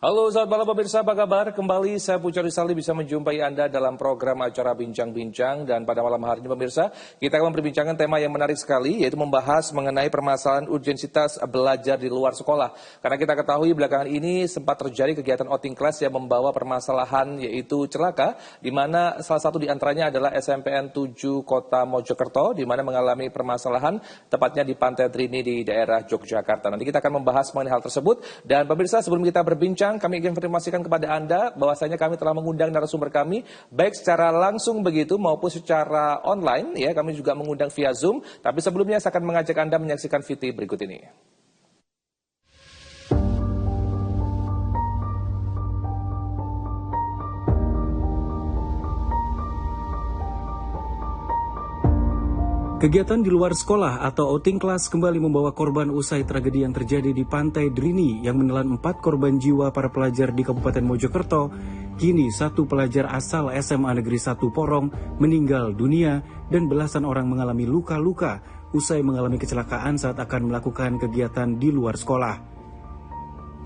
Halo, selamat malam pemirsa, apa kabar? Kembali saya Pucari Rizali bisa menjumpai Anda dalam program acara Bincang-Bincang. Dan pada malam hari ini pemirsa, kita akan memperbincangkan tema yang menarik sekali, yaitu membahas mengenai permasalahan urgensitas belajar di luar sekolah. Karena kita ketahui belakangan ini sempat terjadi kegiatan outing class yang membawa permasalahan, yaitu celaka, di mana salah satu di antaranya adalah SMPN 7 Kota Mojokerto, di mana mengalami permasalahan, tepatnya di Pantai Drini di daerah Yogyakarta. Nanti kita akan membahas mengenai hal tersebut. Dan pemirsa, sebelum kita berbincang, kami ingin informasikan kepada Anda bahwasanya kami telah mengundang narasumber kami baik secara langsung begitu maupun secara online ya, kami juga mengundang via Zoom. Tapi sebelumnya saya akan mengajak Anda menyaksikan VT berikut ini. Kegiatan di luar sekolah atau outing class kembali membawa korban usai tragedi yang terjadi di Pantai Drini yang menelan 4 korban jiwa para pelajar di Kabupaten Mojokerto. Kini satu pelajar asal SMA Negeri 1 Porong meninggal dunia dan belasan orang mengalami luka-luka usai mengalami kecelakaan saat akan melakukan kegiatan di luar sekolah.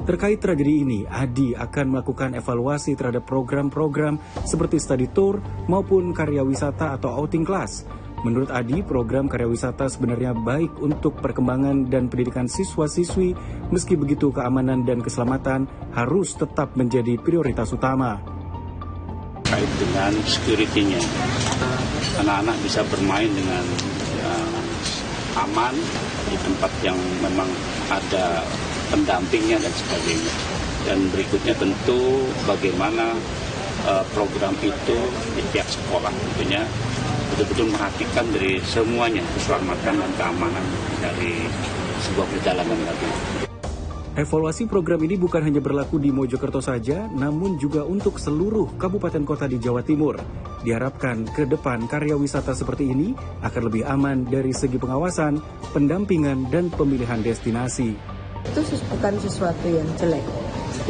Terkait tragedi ini, Adi akan melakukan evaluasi terhadap program-program seperti study tour maupun karya wisata atau outing class. Menurut Adi, program karya wisata sebenarnya baik untuk perkembangan dan pendidikan siswa-siswi, meski begitu keamanan dan keselamatan harus tetap menjadi prioritas utama. Terkait dengan security-nya, anak-anak bisa bermain dengan aman di tempat yang memang ada pendampingnya dan sebagainya. Dan berikutnya tentu bagaimana program itu di pihak sekolah tentunya betul-betul merhatikan dari semuanya keselamatan dan keamanan dari sebuah perjalanan tadi. Evaluasi program ini bukan hanya berlaku di Mojokerto saja, namun juga untuk seluruh kabupaten kota di Jawa Timur. Diharapkan ke depan karya wisata seperti ini akan lebih aman dari segi pengawasan, pendampingan, dan pemilihan destinasi. Itu bukan sesuatu yang jelek,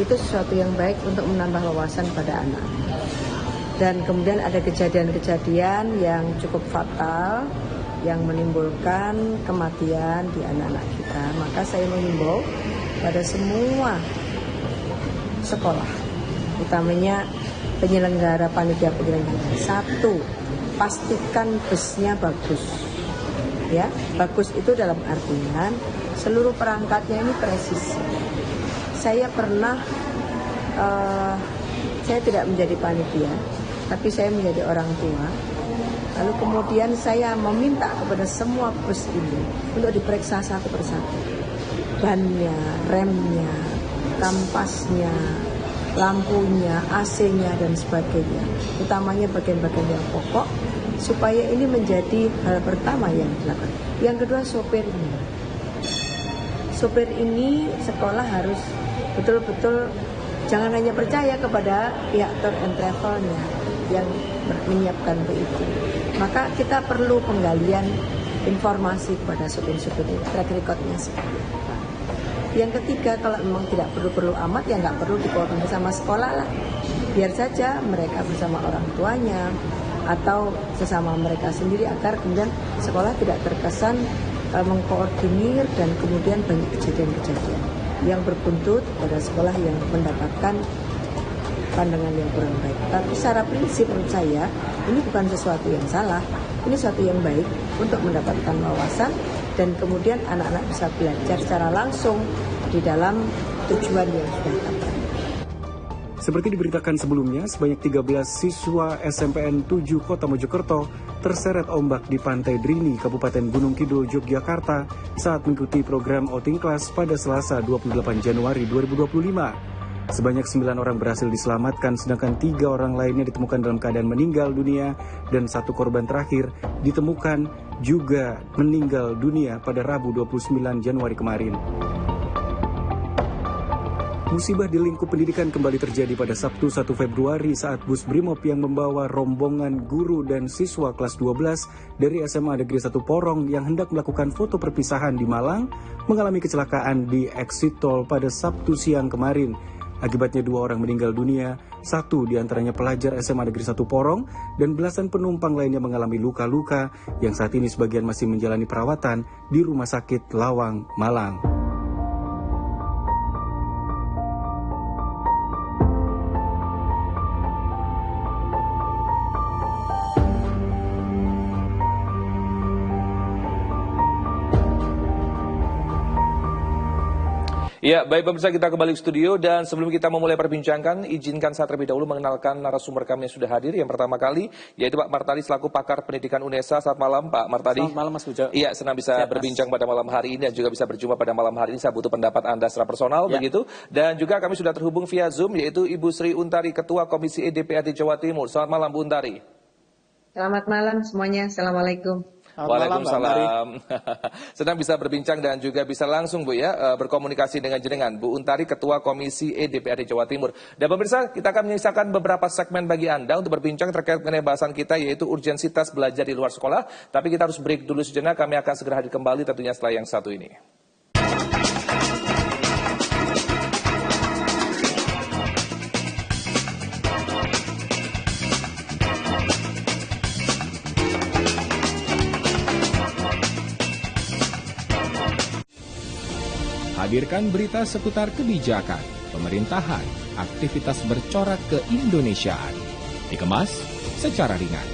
itu sesuatu yang baik untuk menambah wawasan pada anak. Dan kemudian ada kejadian-kejadian yang cukup fatal yang menimbulkan kematian di anak-anak kita. Maka saya mengimbau pada semua sekolah, utamanya penyelenggara, panitia penyelenggara. 1, pastikan busnya bagus. Ya, bagus itu dalam artian seluruh perangkatnya ini presisi. Saya pernah, saya tidak menjadi panitia, tapi saya menjadi orang tua. Lalu kemudian saya meminta kepada semua bus ini untuk diperiksa satu persatu. Bannya, remnya, kampasnya, lampunya, AC-nya, dan sebagainya. Utamanya bagian-bagian yang pokok, supaya ini menjadi hal pertama yang dilakukan. Yang kedua, sopirnya. Sopir ini sekolah harus betul-betul jangan hanya percaya kepada pihak tour and travelnya yang menyiapkan itu. Maka kita perlu penggalian informasi kepada supir-supir ini, track recordnya seperti apa. Yang ketiga, kalau memang tidak perlu amat, ya nggak perlu dikoordinasi sama sekolah lah. Biar saja mereka bersama orang tuanya atau sesama mereka sendiri, agar kemudian sekolah tidak terkesan mengkoordinir dan kemudian banyak kejadian-kejadian yang berbuntut pada sekolah yang mendapatkan pandangan yang kurang baik. Tapi secara prinsip menurut saya ini bukan sesuatu yang salah, ini sesuatu yang baik untuk mendapatkan wawasan dan kemudian anak-anak bisa belajar secara langsung di dalam tujuan yang sudah ditetapkan. Seperti diberitakan sebelumnya, sebanyak 13 siswa SMPN 7 Kota Mojokerto terseret ombak di Pantai Drini, Kabupaten Gunung Kidul, Yogyakarta saat mengikuti program outing class pada Selasa 28 Januari 2025. Sebanyak 9 orang berhasil diselamatkan, sedangkan 3 orang lainnya ditemukan dalam keadaan meninggal dunia dan 1 korban terakhir ditemukan juga meninggal dunia pada Rabu 29 Januari kemarin. Musibah di lingkup pendidikan kembali terjadi pada Sabtu 1 Februari saat bus Brimob yang membawa rombongan guru dan siswa kelas 12 dari SMA Negeri 1 Porong yang hendak melakukan foto perpisahan di Malang mengalami kecelakaan di exit tol pada Sabtu siang kemarin. Akibatnya 2 orang meninggal dunia, 1 diantaranya pelajar SMA Negeri 1 Porong dan belasan penumpang lainnya mengalami luka-luka yang saat ini sebagian masih menjalani perawatan di Rumah Sakit Lawang, Malang. Ya, baik pemirsa, kita kembali ke studio dan sebelum kita memulai perbincangan, izinkan saya terlebih dahulu mengenalkan narasumber kami yang sudah hadir. Yang pertama kali, yaitu Pak Martadi selaku pakar pendidikan UNESA. Selamat malam Pak Martadi. Selamat malam Mas Pujo. Iya, senang bisa berbincang pada malam hari ini dan juga bisa berjumpa pada malam hari ini. Saya butuh pendapat Anda secara personal, begitu. Dan juga kami sudah terhubung via Zoom, yaitu Ibu Sri Untari, Ketua Komisi DPRD Jawa Timur. Selamat malam Bu Untari. Selamat malam semuanya. Assalamualaikum. Waalaikumsalam. Senang bisa berbincang dan juga bisa langsung Bu ya berkomunikasi dengan jenengan Bu Untari, Ketua Komisi DPRD Jawa Timur. Dan pemirsa, kita akan menyisakan beberapa segmen bagi Anda untuk berbincang terkait mengenai bahasan kita, yaitu urgensitas belajar di luar sekolah. Tapi kita harus break dulu sejenak. Kami akan segera hadir kembali tentunya setelah yang satu ini. Hadirkan berita seputar kebijakan, pemerintahan, aktivitas bercorak keindonesiaan. Dikemas secara ringan.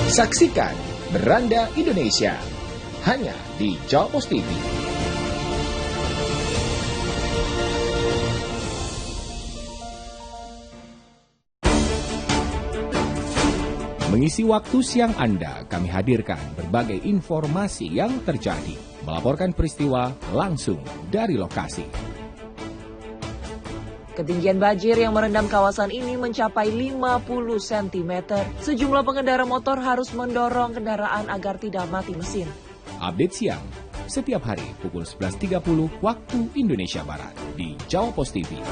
Saksikan Beranda Indonesia hanya di Jawa Pos TV. Mengisi waktu siang Anda, kami hadirkan berbagai informasi yang terjadi, melaporkan peristiwa langsung dari lokasi. Ketinggian banjir yang merendam kawasan ini mencapai 50 cm. Sejumlah pengendara motor harus mendorong kendaraan agar tidak mati mesin. Update siang, setiap hari pukul 11.30 waktu Indonesia Barat di Jawa Pos TV.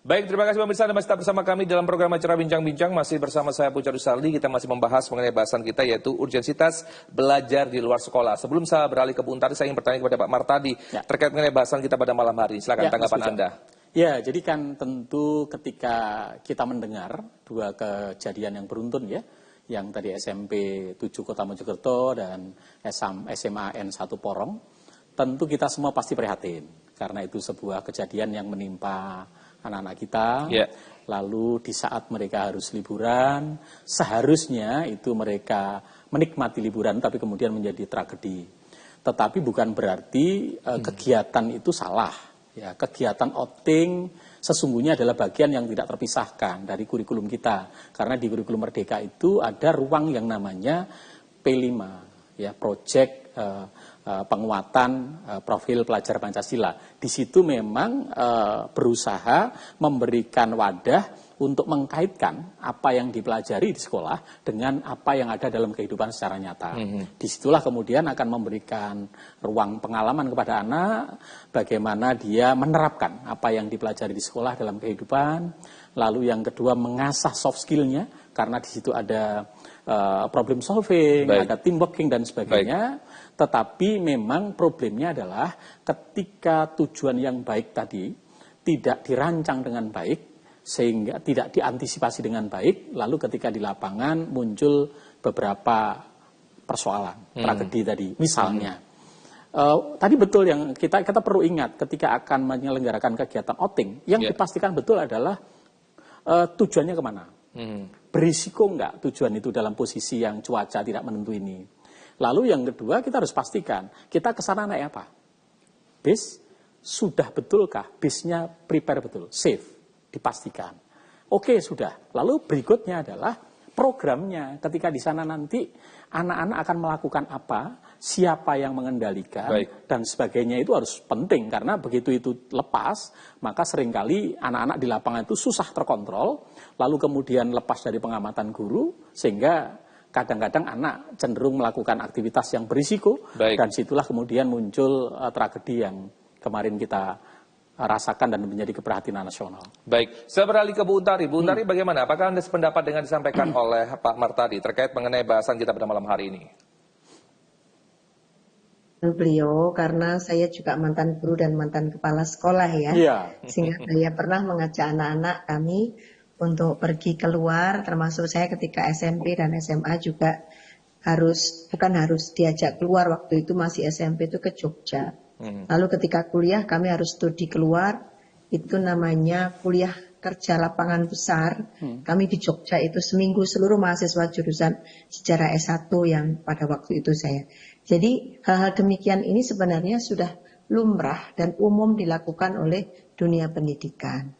Baik, terima kasih pemirsa Anda masih tetap bersama kami dalam program acara Bincang-Bincang. Masih bersama saya Pucat Rusali. Kita masih membahas mengenai bahasan kita, yaitu urgensitas belajar di luar sekolah. Sebelum saya beralih ke Bu Untari, saya ingin bertanya kepada Pak Martadi terkait mengenai bahasan kita pada malam hari ini. Silakan tanggapan Anda. Ya, jadi kan tentu ketika kita mendengar dua kejadian yang beruntun ya, yang tadi SMP 7 Kota Mojokerto dan SMA N1 Porong, tentu kita semua pasti prihatin. Karena itu sebuah kejadian yang menimpa anak-anak kita, lalu di saat mereka harus liburan, seharusnya itu mereka menikmati liburan, tapi kemudian menjadi tragedi. Tetapi bukan berarti kegiatan itu salah. Ya, kegiatan outing sesungguhnya adalah bagian yang tidak terpisahkan dari kurikulum kita. Karena di kurikulum Merdeka itu ada ruang yang namanya P5, ya, Project penguatan profil pelajar Pancasila. Di situ memang berusaha memberikan wadah untuk mengkaitkan apa yang dipelajari di sekolah dengan apa yang ada dalam kehidupan secara nyata. Disitulah kemudian akan memberikan ruang pengalaman kepada anak, bagaimana dia menerapkan apa yang dipelajari di sekolah dalam kehidupan. Lalu yang kedua mengasah soft skill-nya, karena di situ ada problem solving, ada team working dan sebagainya. Tetapi memang problemnya adalah ketika tujuan yang baik tadi tidak dirancang dengan baik, sehingga tidak diantisipasi dengan baik, lalu ketika di lapangan muncul beberapa persoalan, tragedi tadi. Misalnya, tadi betul yang kita perlu ingat ketika akan menyelenggarakan kegiatan outing, yang dipastikan betul adalah tujuannya kemana. Berisiko enggak tujuan itu dalam posisi yang cuaca tidak menentu ini. Lalu yang kedua kita harus pastikan kita kesana naik apa. Bis, sudah betulkah bisnya prepare betul, safe, dipastikan. Oke, sudah. Lalu berikutnya adalah programnya. Ketika di sana nanti anak-anak akan melakukan apa, siapa yang mengendalikan, dan sebagainya itu harus penting. Karena begitu itu lepas, maka seringkali anak-anak di lapangan itu susah terkontrol, lalu kemudian lepas dari pengamatan guru, sehingga kadang-kadang anak cenderung melakukan aktivitas yang berisiko, dan situlah kemudian muncul tragedi yang kemarin kita rasakan dan menjadi keprihatinan nasional. Baik, saya beralih ke Bu Untari. Bu Untari bagaimana? Apakah Anda sependapat dengan disampaikan oleh Pak Martadi terkait mengenai bahasan kita pada malam hari ini? Beliau, karena saya juga mantan guru dan mantan kepala sekolah ya, sehingga saya pernah mengajak anak-anak kami untuk pergi keluar, termasuk saya ketika SMP dan SMA juga bukan harus diajak keluar, waktu itu masih SMP itu ke Jogja. Lalu ketika kuliah kami harus studi keluar, itu namanya kuliah kerja lapangan besar. Kami di Jogja itu seminggu seluruh mahasiswa jurusan sejarah S1 yang pada waktu itu saya. Jadi hal-hal demikian ini sebenarnya sudah lumrah dan umum dilakukan oleh dunia pendidikan.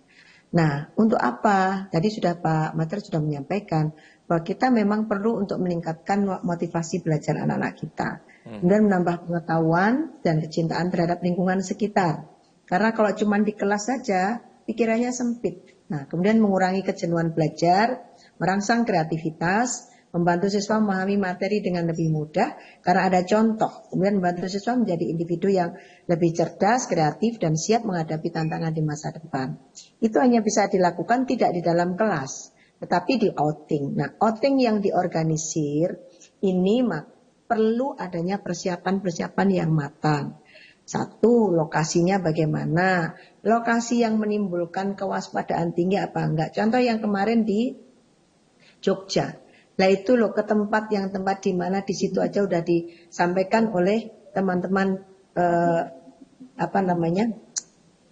Nah, untuk apa? Tadi sudah Pak Mater sudah menyampaikan bahwa kita memang perlu untuk meningkatkan motivasi belajar anak-anak kita. Kemudian menambah pengetahuan dan kecintaan terhadap lingkungan sekitar. Karena kalau cuma di kelas saja, pikirannya sempit. Nah, kemudian mengurangi kejenuhan belajar, merangsang kreativitas, membantu siswa memahami materi dengan lebih mudah karena ada contoh. Kemudian membantu siswa menjadi individu yang lebih cerdas, kreatif, dan siap menghadapi tantangan di masa depan. Itu hanya bisa dilakukan tidak di dalam kelas, tetapi di outing. Nah, outing yang diorganisir ini perlu adanya persiapan-persiapan yang matang. Satu, lokasinya bagaimana? Lokasi yang menimbulkan kewaspadaan tinggi apa enggak? Contoh yang kemarin di Jogja. Nah itu loh ke tempat di mana di situ aja udah disampaikan oleh teman-teman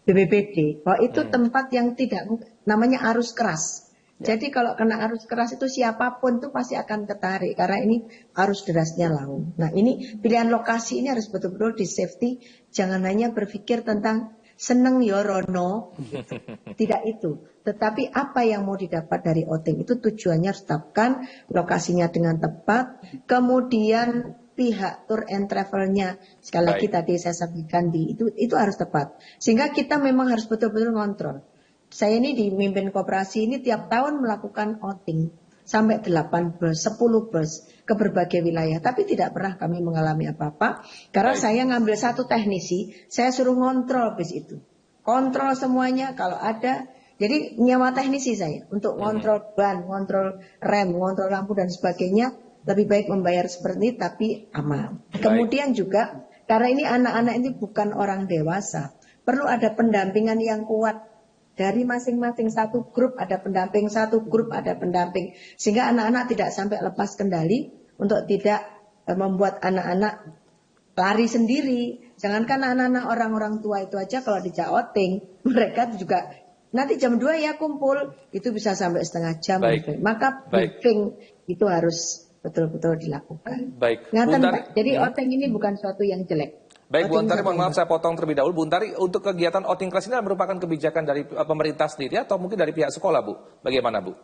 BPBD bahwa itu tempat yang tidak namanya arus keras. Jadi kalau kena arus keras itu siapapun tuh pasti akan tertarik karena ini arus derasnya laut. Nah ini pilihan lokasi ini harus betul-betul di safety. Jangan hanya berpikir tentang seneng ya Rono, gitu. Tidak itu. Tetapi apa yang mau didapat dari outing itu tujuannya harus tetapkan, lokasinya dengan tepat, kemudian pihak tour and travelnya sekali lagi tadi saya sampaikan itu harus tepat. Sehingga kita memang harus betul-betul ngontrol. Saya ini di mimpin koperasi ini tiap tahun melakukan outing sampai 8 bus, 10 bus ke berbagai wilayah. Tapi tidak pernah kami mengalami apa-apa. Karena saya ngambil satu teknisi, saya suruh ngontrol bus itu. Kontrol semuanya kalau ada. Jadi nyawa teknisi saya untuk ngontrol ban, ngontrol rem, ngontrol lampu dan sebagainya. Lebih baik membayar seperti ini tapi aman. Kemudian juga karena ini anak-anak ini bukan orang dewasa. Perlu ada pendampingan yang kuat. Dari masing-masing satu grup ada pendamping, satu grup ada pendamping. Sehingga anak-anak tidak sampai lepas kendali untuk tidak membuat anak-anak lari sendiri. Jangankan anak-anak orang-orang tua itu aja kalau di outing, mereka juga nanti jam 2 ya kumpul, itu bisa sampai setengah jam. Maka briefing itu harus betul-betul dilakukan. Ngaten, Pak. Jadi outing ini bukan suatu yang jelek. Baik, Bu Antari, mohon maaf saya potong terlebih dahulu. Bu Antari, untuk kegiatan outing class ini merupakan kebijakan dari pemerintah sendiri atau mungkin dari pihak sekolah, Bu? Bagaimana, Bu?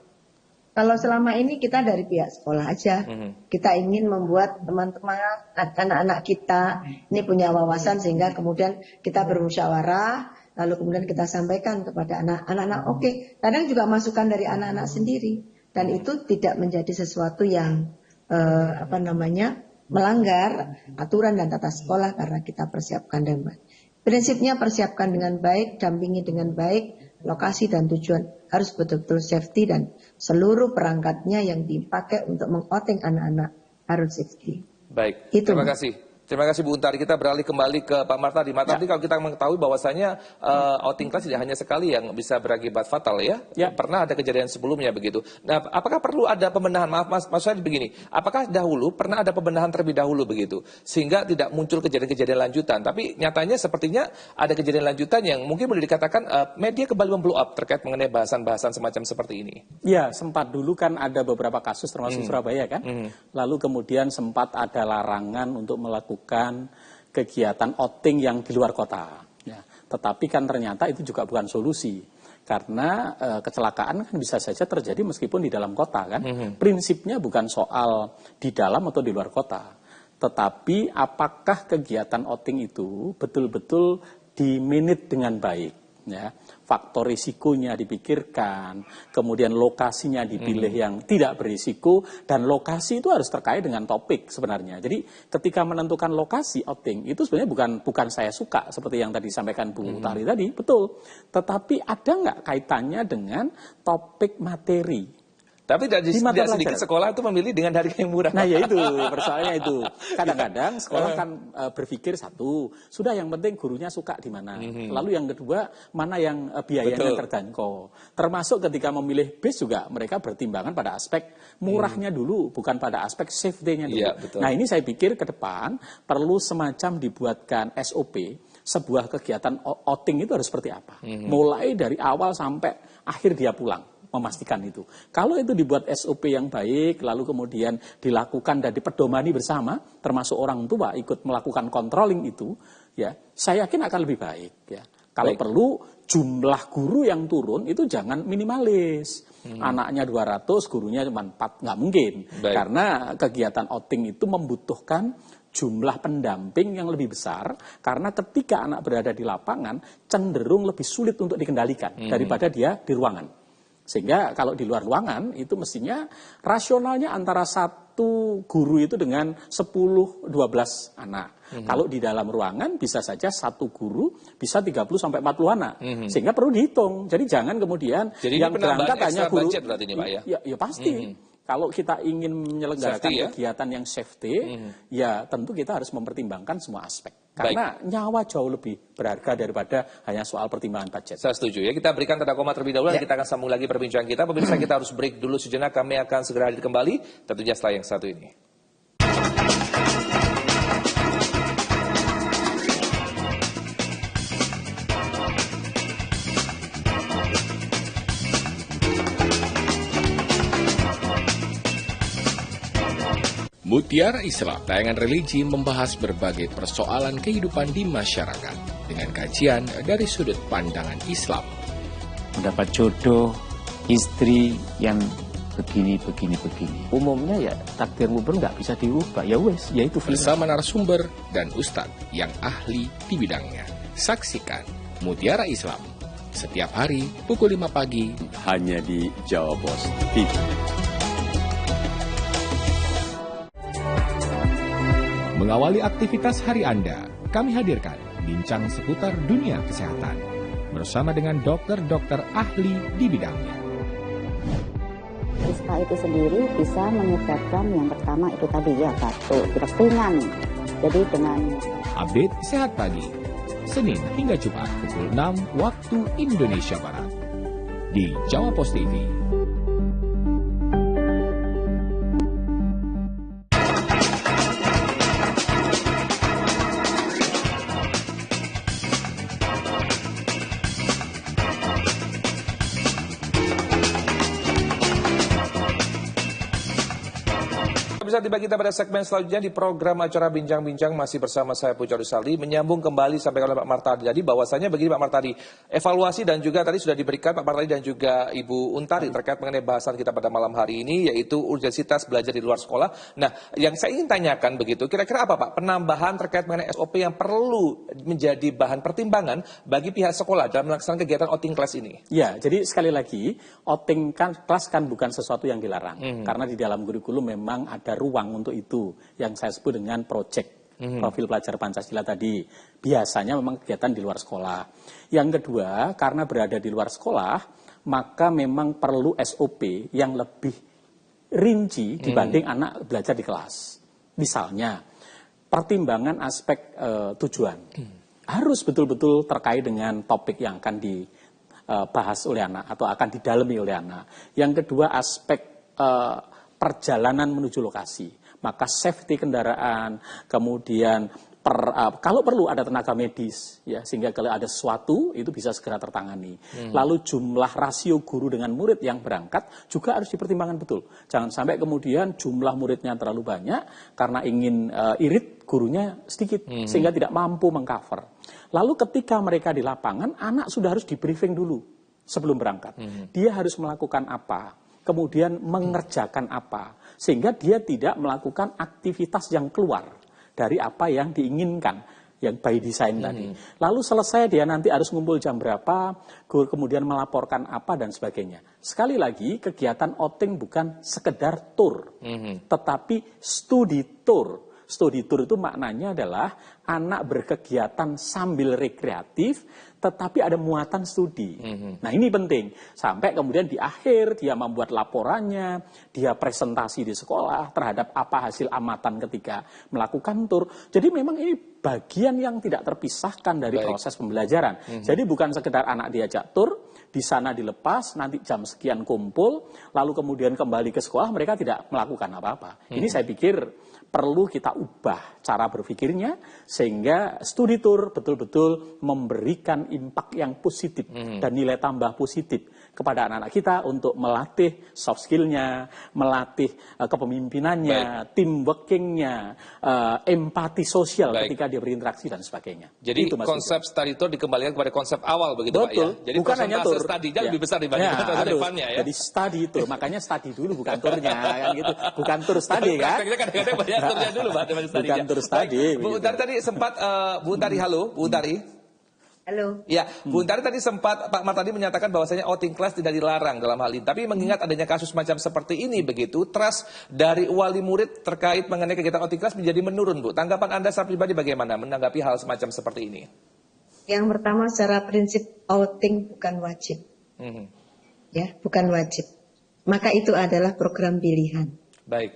Kalau selama ini kita dari pihak sekolah aja. Kita ingin membuat teman-teman, anak-anak kita ini punya wawasan sehingga kemudian kita bermusyawarah, lalu kemudian kita sampaikan kepada anak-anak. Oke, kadang juga masukan dari anak-anak sendiri. Dan itu tidak menjadi sesuatu yang melanggar aturan dan tata sekolah karena kita persiapkan dengan baik. Prinsipnya persiapkan dengan baik, dampingi dengan baik, lokasi dan tujuan harus betul-betul safety dan seluruh perangkatnya yang dipakai untuk meng-outing anak-anak harus safety. Baik, terima kasih. Terima kasih Bu Untari. Kita beralih kembali ke Pak Martadi. Martadi, kalau kita mengetahui bahwasanya outing class tidak hanya sekali yang bisa berakibat fatal ya. Pernah ada kejadian sebelumnya begitu. Nah, apakah perlu ada pembenahan? Maaf Mas saya begini. Apakah dahulu pernah ada pembenahan terlebih dahulu begitu sehingga tidak muncul kejadian-kejadian lanjutan? Tapi nyatanya sepertinya ada kejadian lanjutan yang mungkin boleh dikatakan media kembali memblow up terkait mengenai bahasan-bahasan semacam seperti ini. Ya, sempat dulu kan ada beberapa kasus termasuk Surabaya kan. Lalu kemudian sempat ada larangan untuk melakukan kegiatan outing yang di luar kota. Ya, tetapi kan ternyata itu juga bukan solusi. Karena kecelakaan kan bisa saja terjadi meskipun di dalam kota kan. Prinsipnya bukan soal di dalam atau di luar kota. Tetapi apakah kegiatan outing itu betul-betul di-manage dengan baik. Ya, faktor risikonya dipikirkan, kemudian lokasinya dipilih yang tidak berisiko, dan lokasi itu harus terkait dengan topik sebenarnya. Jadi ketika menentukan lokasi outing itu sebenarnya bukan saya suka seperti yang tadi disampaikan Bu Tari tadi, betul. Tetapi ada nggak kaitannya dengan topik materi? Tapi tidak sedikit sekolah itu memilih dengan harga yang murah. Nah ya itu, persoalannya itu. Kadang-kadang sekolah kan berpikir satu, sudah yang penting gurunya suka di mana. Lalu yang kedua, mana yang biayanya terjangkau. Termasuk ketika memilih bis juga mereka bertimbangan pada aspek murahnya dulu, bukan pada aspek safety-nya dulu. Ya, betul. Nah ini saya pikir ke depan perlu semacam dibuatkan SOP, sebuah kegiatan outing itu harus seperti apa. Mulai dari awal sampai akhir dia pulang, memastikan itu. Kalau itu dibuat SOP yang baik, lalu kemudian dilakukan dan dipedomani bersama, termasuk orang tua ikut melakukan controlling itu, ya saya yakin akan lebih baik. Ya. Kalau perlu jumlah guru yang turun itu jangan minimalis. Anaknya 200, gurunya cuma 4, nggak mungkin. Karena kegiatan outing itu membutuhkan jumlah pendamping yang lebih besar, karena ketika anak berada di lapangan cenderung lebih sulit untuk dikendalikan daripada dia di ruangan. Sehingga kalau di luar ruangan itu mestinya rasionalnya antara satu guru itu dengan 10-12 anak. Kalau di dalam ruangan bisa saja satu guru bisa 30-40 anak. Sehingga perlu dihitung. Jadi jangan kemudian yang berangkat hanya guru. Berarti ini, Pak, ya? Ya pasti. Kalau kita ingin menyelenggarakan kegiatan yang safety, ya tentu kita harus mempertimbangkan semua aspek. Karena nyawa jauh lebih berharga daripada hanya soal pertimbangan budget. Saya setuju ya. Kita berikan tanda koma terlebih dahulu, dan kita akan sambung lagi perbincangan kita. Pemirsa, kita harus break dulu sejenak. Kami akan segera hadir kembali, tentunya setelah yang satu ini. Mutiara Islam, tayangan religi membahas berbagai persoalan kehidupan di masyarakat dengan kajian dari sudut pandangan Islam. Mendapat jodoh, istri yang begini. Umumnya ya takdirmu pun nggak bisa diubah, ya wes, ya itu bersama narasumber dan ustadz yang ahli di bidangnya. Saksikan Mutiara Islam setiap hari pukul 5 pagi hanya di Jawa Pos TV. Mengawali aktivitas hari Anda, kami hadirkan bincang seputar dunia kesehatan bersama dengan dokter-dokter ahli di bidangnya. Ispa itu sendiri bisa menyebabkan yang pertama itu tadi ya batuk, pilek ringan. Jadi dengan update Sehat Pagi, Senin hingga Jumat pukul 6 waktu Indonesia Barat di Jawa Pos TV. Bisa tiba kita pada segmen selanjutnya di program acara Bincang-Bincang, masih bersama saya Pucor Rizaldi, menyambung kembali sampai oleh Pak Martadi. Jadi bahwasanya begini Pak Martadi, evaluasi dan juga tadi sudah diberikan Pak Martadi dan juga Ibu Untari terkait mengenai bahasan kita pada malam hari ini, yaitu urgensitas belajar di luar sekolah. Nah, yang saya ingin tanyakan begitu, kira-kira apa Pak penambahan terkait mengenai SOP yang perlu menjadi bahan pertimbangan bagi pihak sekolah dalam melaksanakan kegiatan outing class ini? Ya, jadi sekali lagi, outing class kan bukan sesuatu yang dilarang. Karena di dalam kurikulum memang ada ruang untuk itu, yang saya sebut dengan project profil pelajar Pancasila tadi. Biasanya memang kegiatan di luar sekolah. Yang kedua, karena berada di luar sekolah, maka memang perlu SOP yang lebih rinci dibanding anak belajar di kelas. Misalnya, pertimbangan aspek tujuan harus betul-betul terkait dengan topik yang akan dibahas oleh anak atau akan didalami oleh anak. Yang kedua, aspek perjalanan menuju lokasi. Maka safety kendaraan, kemudian kalau perlu ada tenaga medis, ya, sehingga kalau ada sesuatu itu bisa segera tertangani. Lalu jumlah rasio guru dengan murid yang berangkat juga harus dipertimbangkan betul. Jangan sampai kemudian jumlah muridnya terlalu banyak karena ingin irit, gurunya sedikit sehingga tidak mampu mengcover. Lalu ketika mereka di lapangan, anak sudah harus di briefing dulu sebelum berangkat. Dia harus melakukan apa? Kemudian mengerjakan apa, sehingga dia tidak melakukan aktivitas yang keluar dari apa yang diinginkan, yang by design tadi. Lalu selesai dia nanti harus ngumpul jam berapa, kemudian melaporkan apa dan sebagainya. Sekali lagi, kegiatan outing bukan sekedar tour, tetapi studi tour. Study tour itu maknanya adalah anak berkegiatan sambil rekreatif, tetapi ada muatan studi. Nah ini penting. Sampai kemudian di akhir dia membuat laporannya, dia presentasi di sekolah terhadap apa hasil amatan ketika melakukan tur. Jadi memang ini bagian yang tidak terpisahkan dari proses pembelajaran. Jadi bukan sekedar anak diajak tur, di sana dilepas, nanti jam sekian kumpul, lalu kemudian kembali ke sekolah mereka tidak melakukan apa-apa. Ini saya pikir perlu kita ubah cara berpikirnya sehingga studi tour betul-betul memberikan impak yang positif dan nilai tambah positif kepada anak-anak kita untuk melatih soft skill-nya, melatih kepemimpinannya, teamworking-nya, empati sosial ketika dia berinteraksi dan sebagainya. Jadi konsep study tour dikembalikan kepada konsep awal begitu Pak ya? Jadi bukan hanya tour. Study-nya lebih besar dibandingkan depannya ya? Jadi study tour, makanya study dulu bukan turnya kan gitu. Bukan tour study kan? Kadang-kadang banyak turnya dulu Pak. Bukan tur study. Bu Untari tadi sempat, Bu Untari halo, Bu Untari. Halo. Ya, Bu Untari tadi sempat Pak Martadi menyatakan bahwasanya outing class tidak dilarang dalam hal ini. Tapi mengingat adanya kasus macam seperti ini begitu, trust dari wali murid terkait mengenai kegiatan outing class menjadi menurun, Bu. Tanggapan Anda secara pribadi bagaimana menanggapi hal semacam seperti ini? Yang pertama secara prinsip outing bukan wajib. Ya, bukan wajib. Maka itu adalah program pilihan. Baik.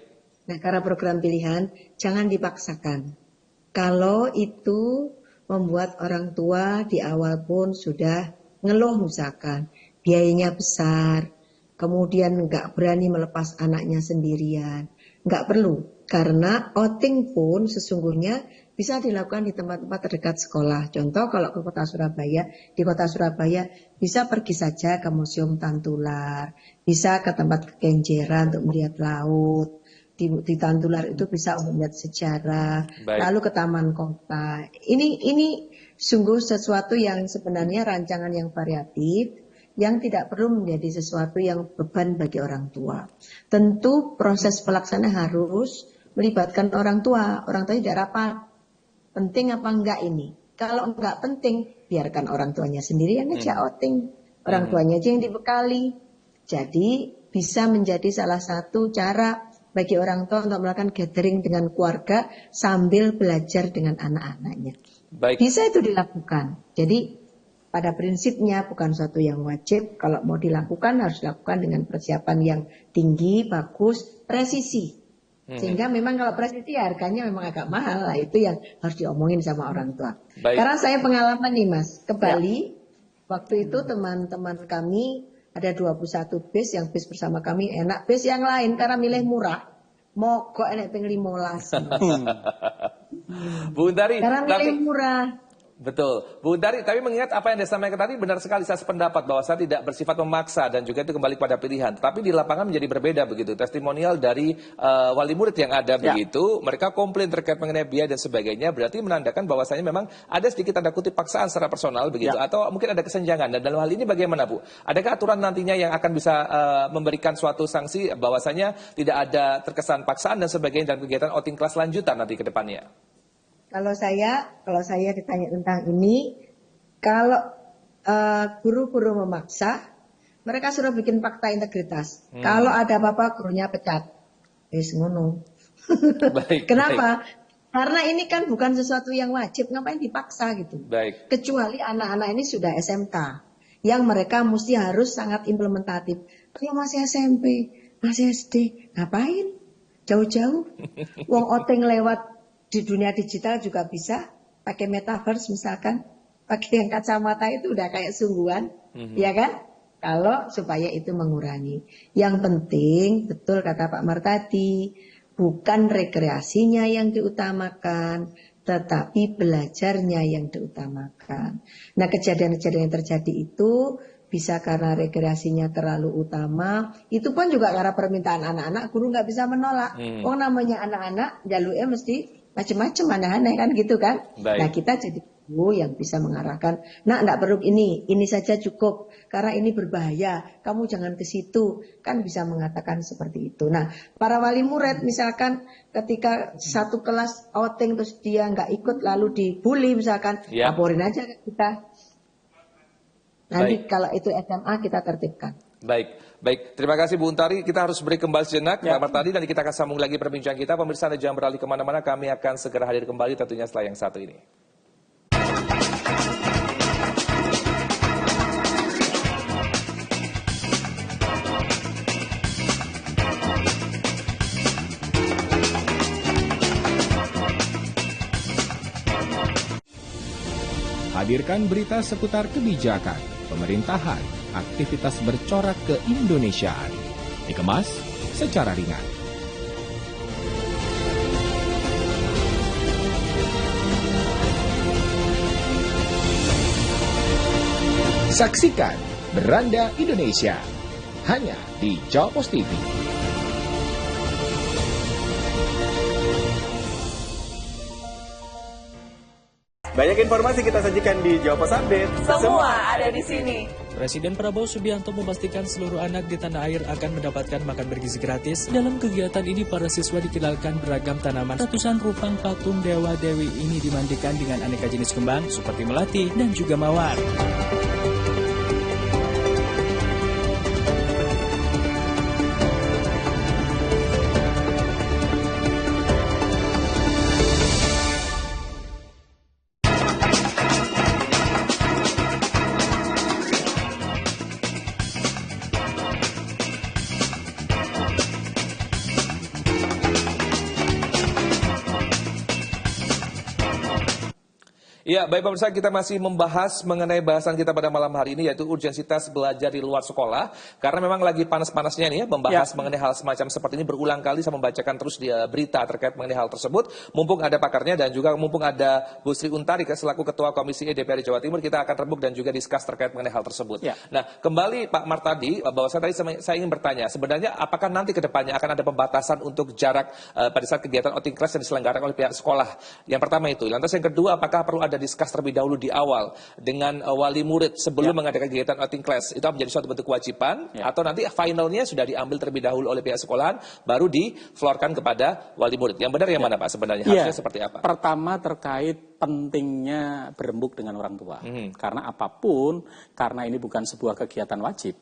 Nah, karena program pilihan jangan dipaksakan. Kalau itu membuat orang tua di awal pun sudah ngeluh misalkan biayanya besar, kemudian nggak berani melepas anaknya sendirian, nggak perlu, karena outing pun sesungguhnya bisa dilakukan di tempat-tempat terdekat sekolah. Contoh kalau ke kota Surabaya, di kota Surabaya bisa pergi saja ke Museum Tantular, bisa ke tempat kekenjeran untuk melihat laut. Di Tantular itu bisa melihat sejarah, lalu ke taman kota. Ini sungguh sesuatu yang sebenarnya rancangan yang variatif, yang tidak perlu menjadi sesuatu yang beban bagi orang tua. Tentu proses pelaksana harus melibatkan orang tua tidak rapat. Penting apa enggak ini? Kalau enggak penting, biarkan orang tuanya sendiri yang ngejak outing. Orang tuanya aja yang dibekali. Jadi bisa menjadi salah satu cara bagi orang tua untuk melakukan gathering dengan keluarga sambil belajar dengan anak-anaknya. Bisa itu dilakukan. Jadi pada prinsipnya bukan suatu yang wajib. Kalau mau dilakukan harus dilakukan dengan persiapan yang tinggi, bagus, presisi. Sehingga memang kalau presisi harganya memang agak mahal. Lah, itu yang harus diomongin sama orang tua. Karena saya pengalaman nih Mas, ke Bali. Waktu itu teman-teman kami ada 21 bis, yang bis bersama kami enak. Bis yang lain karena milih murah, mogok enak ping 15. Bu Untari, karena milih murah. Betul. Bu Untari, tapi mengingat apa yang disampaikan tadi benar sekali, saya sependapat bahwa saya tidak bersifat memaksa dan juga itu kembali pada pilihan. Tapi di lapangan menjadi berbeda begitu. Testimonial dari wali murid yang ada begitu, mereka komplain terkait mengenai biaya dan sebagainya, berarti menandakan bahwasanya memang ada sedikit tanda kutip paksaan secara personal begitu, atau mungkin ada kesenjangan. Dan dalam hal ini bagaimana Bu? Adakah aturan nantinya yang akan bisa memberikan suatu sanksi bahwasanya tidak ada terkesan paksaan dan sebagainya dalam kegiatan outing kelas lanjutan nanti ke depannya? Kalau saya ditanya tentang ini, kalau guru-guru memaksa, mereka suruh bikin fakta integritas. Kalau ada apa-apa, gurunya pecat. Ngono. Kenapa? Karena ini kan bukan sesuatu yang wajib, ngapain dipaksa gitu. Kecuali anak-anak ini sudah SMK, yang mereka mesti harus sangat implementatif. Kalau masih SMP, masih SD, ngapain? Jauh-jauh. Wong outing lewat di dunia digital juga bisa pakai metaverse misalkan, pakai yang kacamata itu udah kayak sungguhan, ya kan? Kalau supaya itu mengurangi. Yang penting betul kata Pak Martadi, bukan rekreasinya yang diutamakan, tetapi belajarnya yang diutamakan. Nah, kejadian-kejadian yang terjadi itu bisa karena rekreasinya terlalu utama, itu pun juga karena permintaan anak-anak, guru nggak bisa menolak. Oh namanya anak-anak, jalurnya mesti macam-macam aneh-aneh kan gitu kan. Nah kita jadi guru yang bisa mengarahkan, nah enggak perlu ini saja cukup karena ini berbahaya, kamu jangan ke situ, kan bisa mengatakan seperti itu. Nah para wali murid misalkan ketika satu kelas outing terus dia nggak ikut lalu dibully misalkan, laporin aja ke kita. Nanti kalau itu SMA kita tertibkan. Baik, Baik, terima kasih Bu Untari. Kita harus break kembali sejenak, Pak Martadi, dan kita akan sambung lagi perbincangan kita. Pemirsa, Anda jangan beralih kemana-mana, kami akan segera hadir kembali tentunya setelah yang satu ini. Hadirkan berita seputar kebijakan, pemerintahan, aktivitas bercorak keindonesiaan. Dikemas secara ringan. Saksikan Beranda Indonesia hanya di Jawa Pos TV. Banyak informasi kita sajikan di Jawa Pos Update. Semua ada di sini. Presiden Prabowo Subianto memastikan seluruh anak di tanah air akan mendapatkan makan bergizi gratis. Dalam kegiatan ini, para siswa dikenalkan beragam tanaman. Ratusan rupang patung dewa-dewi ini dimandikan dengan aneka jenis kembang seperti melati dan juga mawar. Ya, baik pemirsa, kita masih membahas mengenai bahasan kita pada malam hari ini, yaitu urgensitas belajar di luar sekolah. Karena memang lagi panas-panasnya nih ya, membahas mengenai hal semacam seperti ini. Berulang kali saya membacakan terus di berita terkait mengenai hal tersebut. Mumpung ada pakarnya dan juga mumpung ada Bu Sri Untari selaku Ketua Komisi E DPRD Jawa Timur, kita akan rebut dan juga diskus terkait mengenai hal tersebut. Nah, kembali Pak Martadi, bahwa saya ingin bertanya, sebenarnya apakah nanti ke depannya akan ada pembatasan untuk jarak pada saat kegiatan outing class yang diselenggarakan oleh pihak sekolah? Yang pertama itu. Lantas yang kedua, apakah perlu ada diskus terlebih dahulu di awal dengan wali murid sebelum mengadakan kegiatan outing class? Itu menjadi suatu bentuk kewajiban atau nanti finalnya sudah diambil terlebih dahulu oleh pihak sekolahan baru diflorkan kepada wali murid? Yang benar yang mana Pak sebenarnya? Harusnya seperti apa? Pertama terkait pentingnya berembuk dengan orang tua. Karena apapun, karena ini bukan sebuah kegiatan wajib,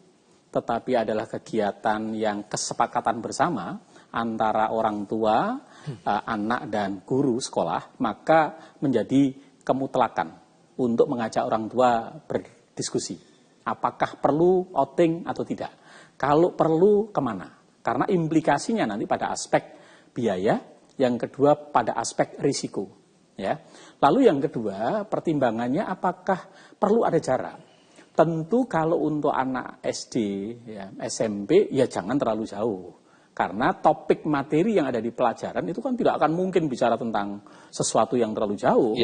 tetapi adalah kegiatan yang kesepakatan bersama antara orang tua, anak dan guru sekolah, maka menjadi kemutlakan untuk mengajak orang tua berdiskusi. Apakah perlu outing atau tidak? Kalau perlu, kemana? Karena implikasinya nanti pada aspek biaya, yang kedua pada aspek risiko. Ya. Lalu yang kedua, pertimbangannya apakah perlu ada jarak? Tentu kalau untuk anak SD, ya, SMP, ya jangan terlalu jauh. Karena topik materi yang ada di pelajaran itu kan tidak akan mungkin bicara tentang sesuatu yang terlalu jauh.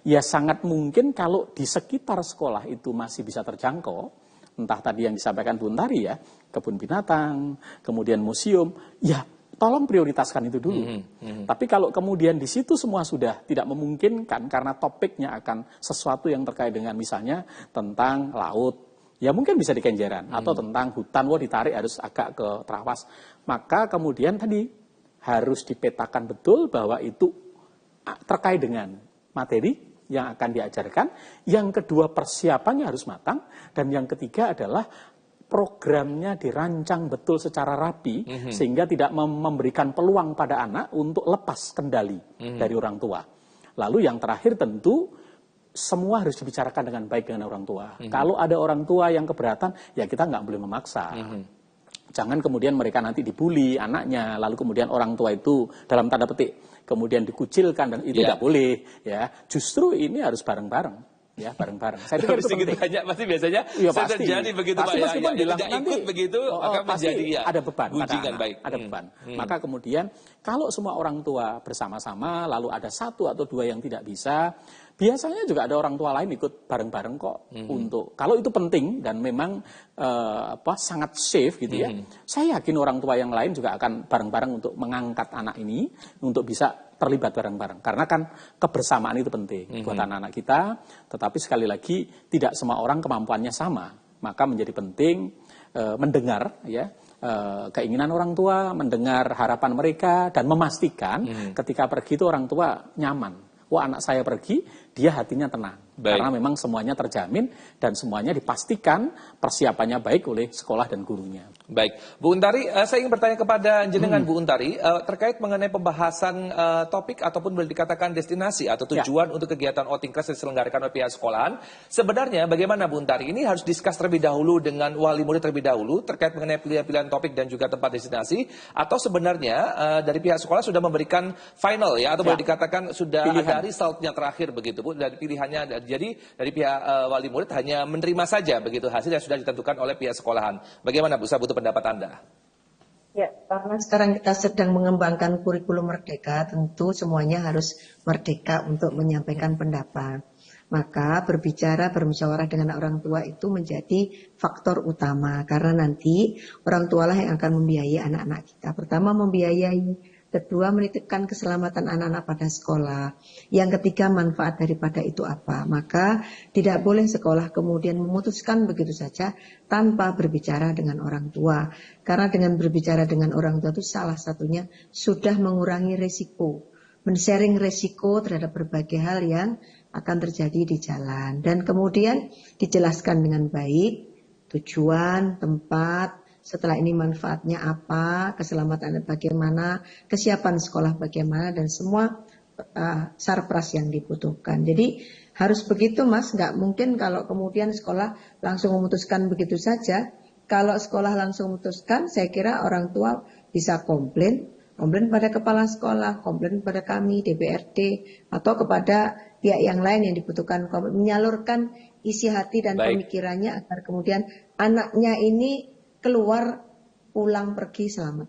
Ya sangat mungkin kalau di sekitar sekolah itu masih bisa terjangkau, entah tadi yang disampaikan Bu Untari ya, kebun binatang, kemudian museum, ya tolong prioritaskan itu dulu. Tapi kalau kemudian di situ semua sudah tidak memungkinkan karena topiknya akan sesuatu yang terkait dengan misalnya tentang laut, ya mungkin bisa di Kenjeran, atau tentang hutan, ditarik harus agak ke Trawas. Maka kemudian tadi harus dipetakan betul bahwa itu terkait dengan materi yang akan diajarkan. Yang kedua, persiapannya harus matang. Dan yang ketiga adalah programnya dirancang betul secara rapi, sehingga tidak memberikan peluang pada anak untuk lepas kendali dari orang tua. Lalu yang terakhir tentu, semua harus dibicarakan dengan baik dengan orang tua. Kalau ada orang tua yang keberatan, ya kita nggak boleh memaksa. Jangan kemudian mereka nanti dibully anaknya, lalu kemudian orang tua itu dalam tanda petik kemudian dikucilkan, dan itu tidak boleh. Ya, justru ini harus bareng-bareng. Ya, bareng-bareng. Saya pikir itu penting. Pasti biasanya terjadi begitu Pak. Meskipun bilang tidak nanti ikut begitu, akan menjadi ada beban pada anak, baik. ada beban. Maka kemudian kalau semua orang tua bersama-sama, lalu ada satu atau dua yang tidak bisa, biasanya juga ada orang tua lain ikut bareng-bareng kok untuk, kalau itu penting dan memang sangat safe gitu ya. Saya yakin orang tua yang lain juga akan bareng-bareng untuk mengangkat anak ini untuk bisa terlibat bareng-bareng. Karena kan kebersamaan itu penting buat anak-anak kita, tetapi sekali lagi tidak semua orang kemampuannya sama. Maka menjadi penting mendengar ya keinginan orang tua, mendengar harapan mereka, dan memastikan ketika pergi itu orang tua nyaman. Wah, anak saya pergi, dia hatinya tenang. Karena memang semuanya terjamin dan semuanya dipastikan persiapannya baik oleh sekolah dan gurunya. Baik, Bu Untari, saya ingin bertanya kepada jenengan Bu Untari terkait mengenai pembahasan topik ataupun boleh dikatakan destinasi atau tujuan untuk kegiatan outing class yang diselenggarakan oleh pihak sekolahan. Sebenarnya bagaimana Bu Untari? Ini harus diskus terlebih dahulu dengan wali murid terlebih dahulu terkait mengenai pilihan-pilihan topik dan juga tempat destinasi, atau sebenarnya dari pihak sekolah sudah memberikan final ya, atau boleh dikatakan sudah ada resultnya terakhir begitu Bu, dari pilihannya. Jadi dari pihak wali murid hanya menerima saja begitu hasil yang sudah ditentukan oleh pihak sekolahan. Bagaimana Bu? Saya butuh pendapat Anda. Ya, karena sekarang kita sedang mengembangkan kurikulum merdeka, tentu semuanya harus merdeka untuk menyampaikan pendapat. Maka bermusyawarah dengan orang tua itu menjadi faktor utama, karena nanti orang tualah yang akan membiayai anak-anak kita. Pertama membiayai, kedua menitipkan keselamatan anak-anak pada sekolah. Yang ketiga manfaat daripada itu apa. Maka tidak boleh sekolah kemudian memutuskan begitu saja tanpa berbicara dengan orang tua. Karena dengan berbicara dengan orang tua itu salah satunya sudah mengurangi resiko. Men-sharing resiko terhadap berbagai hal yang akan terjadi di jalan. Dan kemudian dijelaskan dengan baik tujuan, tempat, setelah ini manfaatnya apa, keselamatannya bagaimana, kesiapan sekolah bagaimana, dan semua sarpras yang dibutuhkan. Jadi harus begitu Mas, nggak mungkin kalau kemudian sekolah langsung memutuskan begitu saja. Kalau sekolah langsung memutuskan, saya kira orang tua bisa komplain pada kepala sekolah, komplain pada kami, DPRD, atau kepada pihak yang lain yang dibutuhkan, menyalurkan isi hati dan pemikirannya agar kemudian anaknya ini keluar, pulang, pergi selamat.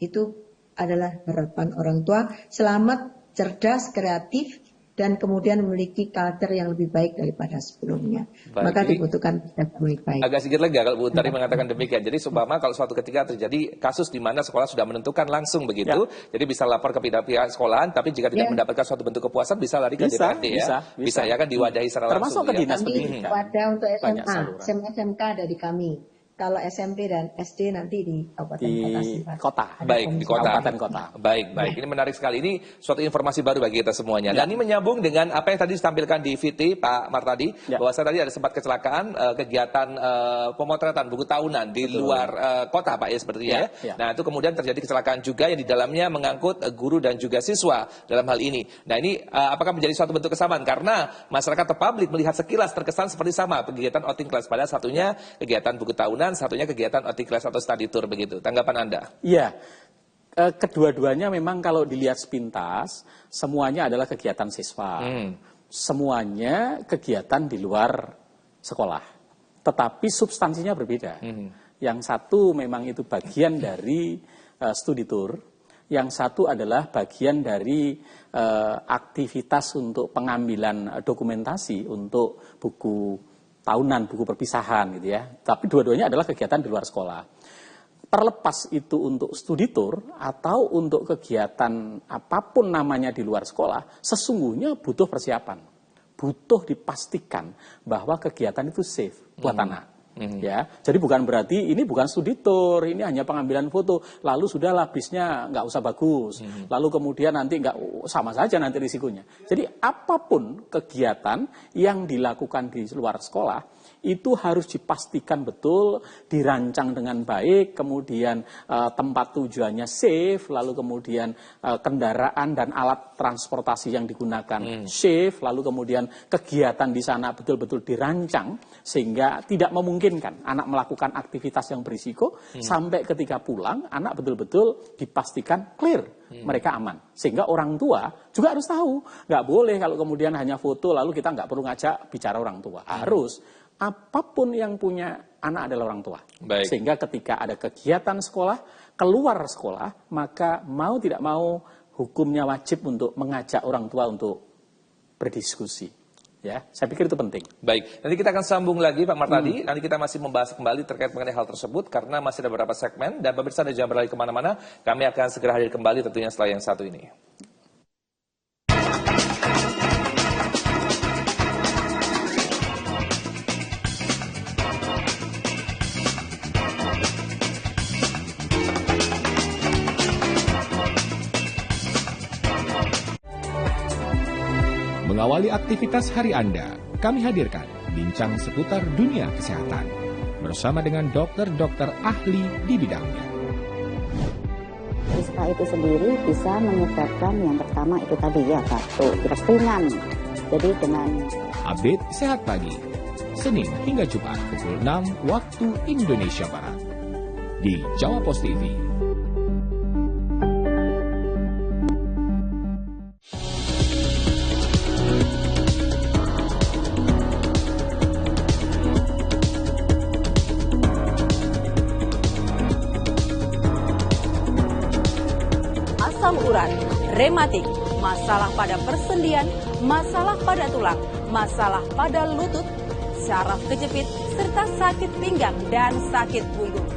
Itu adalah harapan orang tua, selamat, cerdas, kreatif, dan kemudian memiliki karakter yang lebih baik daripada sebelumnya. Maka dibutuhkan yang lebih baik. Agak sedikit lega kalau Bu Untari mengatakan demikian. Jadi seumpama kalau suatu ketika terjadi kasus di mana sekolah sudah menentukan langsung begitu, jadi bisa lapor ke pihak sekolahan, tapi jika tidak mendapatkan suatu bentuk kepuasan bisa lari ke DPRD ya. Bisa ya kan diwadahi secara langsung. Termasuk ke dinas pendidikan. Wadah untuk SMA, SMK ada di kami. Kalau SMP dan SD nanti di kabupaten kota. Baik, di kota. Kabupaten kota. Baik. Ini menarik sekali. Ini suatu informasi baru bagi kita semuanya. Dan ini menyambung dengan apa yang tadi ditampilkan di VT Pak Martadi, bahwa tadi ada sempat kecelakaan kegiatan pemotretan buku tahunan di luar kota Pak ya sepertinya ya. Nah, itu kemudian terjadi kecelakaan juga yang di dalamnya mengangkut guru dan juga siswa dalam hal ini. Nah, ini apakah menjadi suatu bentuk kesamaan karena masyarakat atau publik melihat sekilas terkesan seperti sama kegiatan outing class, pada satunya kegiatan buku tahunan, satunya kegiatan outing class atau study tour begitu. Tanggapan Anda? Iya, kedua-duanya memang kalau dilihat sepintas, semuanya adalah kegiatan siswa. Semuanya kegiatan di luar sekolah. Tetapi substansinya berbeda. Yang satu memang itu bagian dari studi tour. Yang satu adalah bagian dari aktivitas untuk pengambilan dokumentasi untuk buku tahunan, buku perpisahan gitu ya. Tapi dua-duanya adalah kegiatan di luar sekolah. Terlepas itu untuk studi tour atau untuk kegiatan apapun namanya di luar sekolah, sesungguhnya butuh persiapan. Butuh dipastikan bahwa kegiatan itu safe buat anak. Ya, jadi bukan berarti ini bukan studi tour, ini hanya pengambilan foto, lalu sudahlah bisnya nggak usah bagus, lalu kemudian nanti nggak sama saja nanti risikonya. Jadi apapun kegiatan yang dilakukan di luar sekolah itu harus dipastikan betul, dirancang dengan baik, kemudian tempat tujuannya safe, lalu kemudian kendaraan dan alat transportasi yang digunakan safe, lalu kemudian kegiatan di sana betul-betul dirancang sehingga tidak memungkinkan anak melakukan aktivitas yang berisiko sampai ketika pulang anak betul-betul dipastikan clear, mereka aman. Sehingga orang tua juga harus tahu, nggak boleh kalau kemudian hanya foto lalu kita nggak perlu ngajak bicara orang tua. Harus apapun yang punya anak adalah orang tua. Sehingga ketika ada kegiatan sekolah, keluar sekolah, maka mau tidak mau hukumnya wajib untuk mengajak orang tua untuk berdiskusi. Ya, saya pikir itu penting. Baik, nanti kita akan sambung lagi Pak Martadi. Nanti kita masih membahas kembali terkait mengenai hal tersebut karena masih ada beberapa segmen dan pemirsa jangan berlari kemana-mana. Kami akan segera hadir kembali tentunya setelah yang satu ini. Mengawali aktivitas hari Anda, kami hadirkan bincang seputar dunia kesehatan bersama dengan dokter-dokter ahli di bidangnya. Ispa itu sendiri bisa menyebabkan yang pertama itu tadi ya batuk, pilek ringan. Jadi dengan Update Sehat Pagi, Senin hingga Jumat pukul 6 waktu Indonesia Barat di Jawa Pos TV. Asam urat, rematik, masalah pada persendian, masalah pada tulang, masalah pada lutut, syaraf kejepit, serta sakit pinggang dan sakit punggung.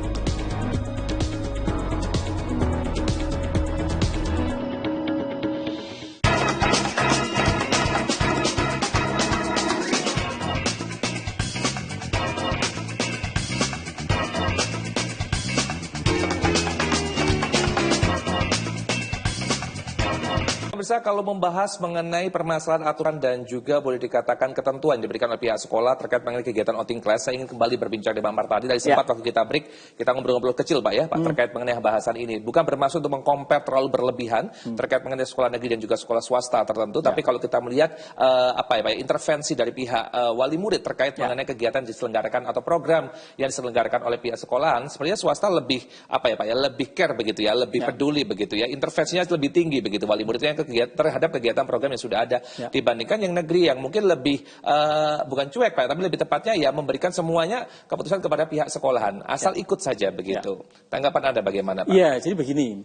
Pemirsa, kalau membahas mengenai permasalahan aturan dan juga boleh dikatakan ketentuan diberikan oleh pihak sekolah terkait mengenai kegiatan outing class, saya ingin kembali berbincang dengan Bang Martadi. Dari sempat waktu kita break, kita ngobrol-ngobrol kecil Pak ya, Pak, terkait mengenai bahasan ini. Bukan bermaksud untuk mengkompar terlalu berlebihan terkait mengenai sekolah negeri dan juga sekolah swasta tertentu, tapi kalau kita melihat intervensi dari pihak wali murid terkait mengenai kegiatan diselenggarakan atau program yang diselenggarakan oleh pihak sekolahan, sebenarnya swasta lebih lebih care begitu ya, lebih peduli begitu ya, intervensinya lebih tinggi begitu wali muridnya terhadap kegiatan program yang sudah ada dibandingkan yang negeri yang mungkin lebih bukan cuek Pak, tapi lebih tepatnya ya memberikan semuanya keputusan kepada pihak sekolahan asal ikut saja begitu. Tanggapan Anda bagaimana Pak? Iya, jadi begini,